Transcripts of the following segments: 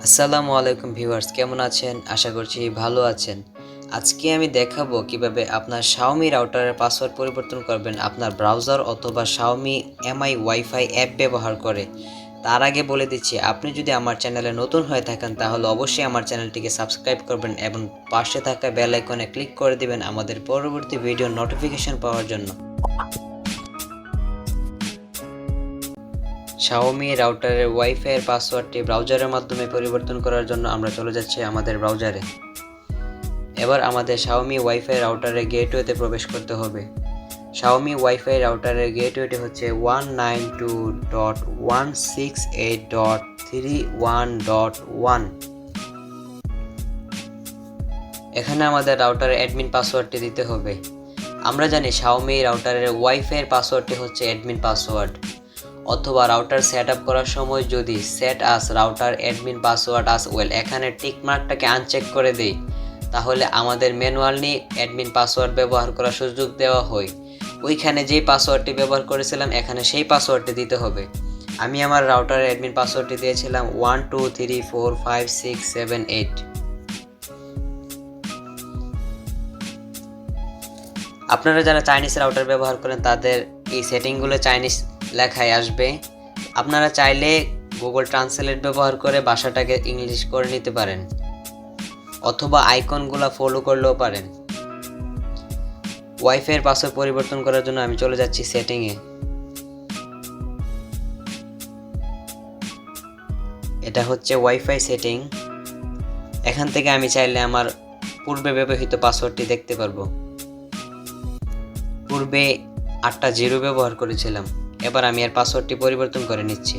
আসসালামু আলাইকুম ভিউয়ার্স, কেমন আছেন? আশা করছি ভালো আছেন। আজকে আমি দেখাবো কিভাবে আপনার Xiaomi রাউটারের পাসওয়ার্ড পরিবর্তন করবেন আপনার ব্রাউজার অথবা Xiaomi MI ওয়াইফাই অ্যাপ ব্যবহার করে। তার আগে বলে দিচ্ছি, আপনি যদি আমার চ্যানেলে নতুন হয়ে থাকেন তাহলে অবশ্যই আমার চ্যানেলটিকে সাবস্ক্রাইব করবেন এবং পাশে থাকা বেল আইকনে ক্লিক করে দিবেন আমাদের পরবর্তী ভিডিওর নোটিফিকেশন পাওয়ার জন্য। Xiaomi রাউটারের ওয়াইফাইয়ের পাসওয়ার্ডটি ব্রাউজারের মাধ্যমে পরিবর্তন করার জন্য আমরা চলে যাচ্ছি আমাদের ব্রাউজারে। এবার আমাদের Xiaomi ওয়াইফাই রাউটারের গেটওয়েতে প্রবেশ করতে হবে। Xiaomi ওয়াইফাই রাউটারের গেটওয়েটি হচ্ছে 192.168.31.1। এখানে আমাদের রাউটারের অ্যাডমিন পাসওয়ার্ডটি দিতে হবে। আমরা জানি Xiaomi রাউটারের ওয়াইফাইয়ের পাসওয়ার্ডটি হচ্ছে অ্যাডমিন পাসওয়ার্ড, অথবা রাউটার সেট আপ করার সময় যদি সেট আস রাউটার অ্যাডমিন পাসওয়ার্ড আস ওয়েল এখানে টিক মার্কটাকে আনচেক করে দেই, তাহলে আমাদের ম্যানুয়ালি অ্যাডমিন পাসওয়ার্ড ব্যবহার করার সুযোগ দেওয়া হয়। ওইখানে যেই পাসওয়ার্ডটি ব্যবহার করেছিলাম এখানে সেই পাসওয়ার্ডটি দিতে হবে। আমি আমার রাউটারের অ্যাডমিন পাসওয়ার্ডটি দিয়েছিলাম 12345678। আপনারা যারা চাইনিজ রাউটার ব্যবহার করেন তাদের এই সেটিংগুলো চাইনিজ লেখায় আসবে। আপনারা চাইলে গুগল ট্রান্সলেট ব্যবহার করে ভাষাটাকে ইংলিশ করে নিতে পারেন, অথবা আইকনগুলো ফলো করলেও পারেন। ওয়াইফাইয়ের পাসওয়ার্ড পরিবর্তন করার জন্য আমি চলে যাচ্ছি সেটিংয়ে। এটা হচ্ছে ওয়াইফাই সেটিং। এখান থেকে আমি চাইলে আমার পূর্বে ব্যবহৃত পাসওয়ার্ডটি দেখতে পারবো। পূর্বে 8টা 0 ব্যবহার করেছিলাম, এবার আমি এর পাসওয়ার্ডটি পরিবর্তন করে নিচ্ছি।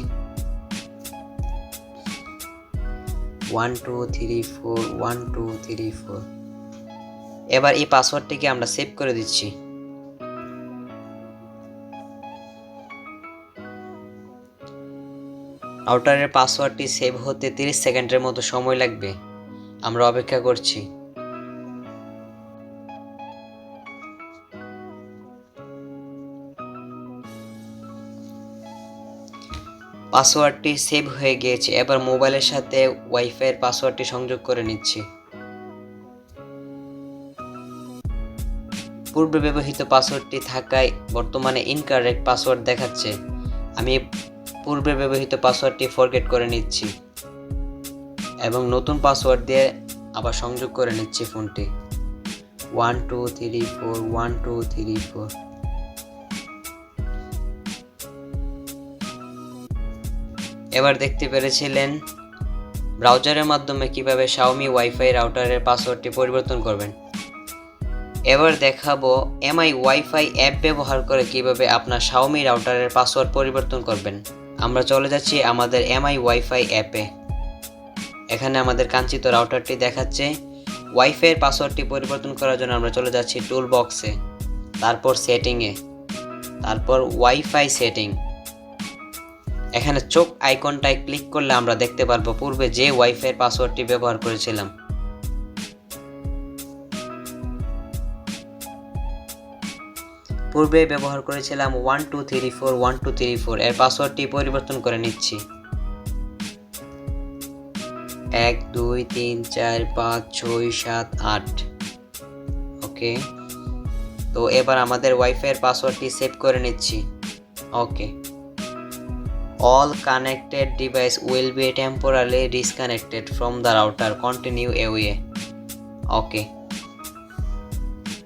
1234 এবার এই পাসওয়ার্ডটিকে আমরা সেভ করে দিচ্ছি। রাউটারের পাসওয়ার্ডটি সেভ হতে 30 সেকেন্ডের মতো সময় লাগবে। আমরা অপেক্ষা করছি। পাসওয়ার্ডটি সেভ হয়ে গিয়েছে। এবার মোবাইলের সাথে ওয়াইফাইয়ের পাসওয়ার্ডটি সংযোগ করে নিচ্ছি। পূর্বে ব্যবহৃত পাসওয়ার্ডটি থাকায় বর্তমানে ইনকারেক্ট পাসওয়ার্ড দেখাচ্ছে। আমি পূর্বে ব্যবহৃত পাসওয়ার্ডটি ফরগেট করে নিচ্ছি এবং নতুন পাসওয়ার্ড দিয়ে আবার সংযোগ করে নিচ্ছি ফোনটি। 1234 এবার দেখতে পেরেছিলেন ব্রাউজারের মাধ্যমে কিভাবে Xiaomi ওয়াইফাই রাউটারের পাসওয়ার্ডটি পরিবর্তন করবেন। এবার দেখাবো MI ওয়াইফাই অ্যাপ ব্যবহার করে কিভাবে আপনার Xiaomi রাউটারের পাসওয়ার্ড পরিবর্তন করবেন। আমরা চলে যাচ্ছি আমাদের MI ওয়াইফাই অ্যাপে। এখানে আমাদের কাঙ্ক্ষিত রাউটারটি দেখাচ্ছে। ওয়াইফাইয়ের পাসওয়ার্ডটি পরিবর্তন করার জন্য আমরা চলে যাচ্ছি টুল বক্সে, তারপর সেটিংয়ে, তারপর ওয়াইফাই সেটিং। এখানে চোখ আইকনটায় ক্লিক করলে আমরা দেখতে পারবো পূর্বে যে ওয়াইফাইয়ের পাসওয়ার্ডটি ব্যবহার করেছিলাম। পূর্বে ব্যবহার করেছিলাম 1234 এর পাসওয়ার্ডটি পরিবর্তন করে নিচ্ছি। 1 2 3 4 5 6 7 8। ওকে, তো এবার আমাদের ওয়াইফাইয়ের পাসওয়ার্ডটি সেভ করে নিচ্ছি। ওকে, all connected device will be temporarily disconnected from the router, continue away. Okay,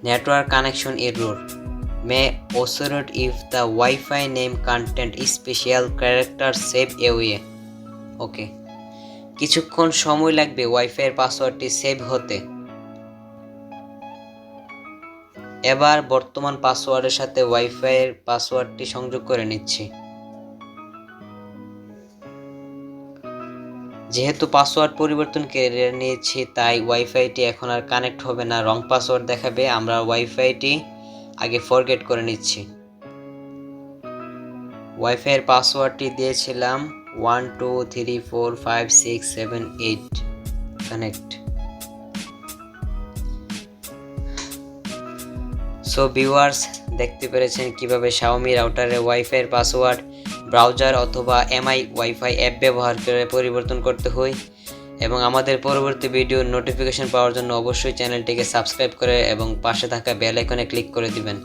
network connection error may oscillate if the Wi-Fi name content special character save away. Okay, কিছুক্ষণ সময় লাগবে ওয়াইফাইয়ের পাসওয়ার্ডটি সেভ হতে। এবার বর্তমান পাসওয়ার্ডের সাথে ওয়াইফাইয়ের পাসওয়ার্ডটি সংযোগ করে নিচ্ছি। যেহেতু পাসওয়ার্ড পরিবর্তন করে নিয়েছি তাই ওয়াইফাইটি এখন আর কানেক্ট হবে না, রং পাসওয়ার্ড দেখাবে। আমরা ওয়াইফাইটি আগে ফরগেট করে নিচ্ছি। ওয়াইফাইয়ের পাসওয়ার্ডটি দিয়েছিলাম 12345678 কানেক্ট। সো ভিউয়ার্স, দেখতে পেরেছেন কিভাবে Xiaomi রাউটারের ওয়াইফাইয়ের পাসওয়ার্ড ব্রাউজার অথবা MI ওয়াইফাই অ্যাপ ব্যবহার করে পরিবর্তন করতে হয়। এবং আমাদের পরবর্তী ভিডিওর নোটিফিকেশন পাওয়ার জন্য অবশ্যই চ্যানেলটিকে সাবস্ক্রাইব করে এবং পাশে থাকা বেল আইকনে ক্লিক করে দিবেন।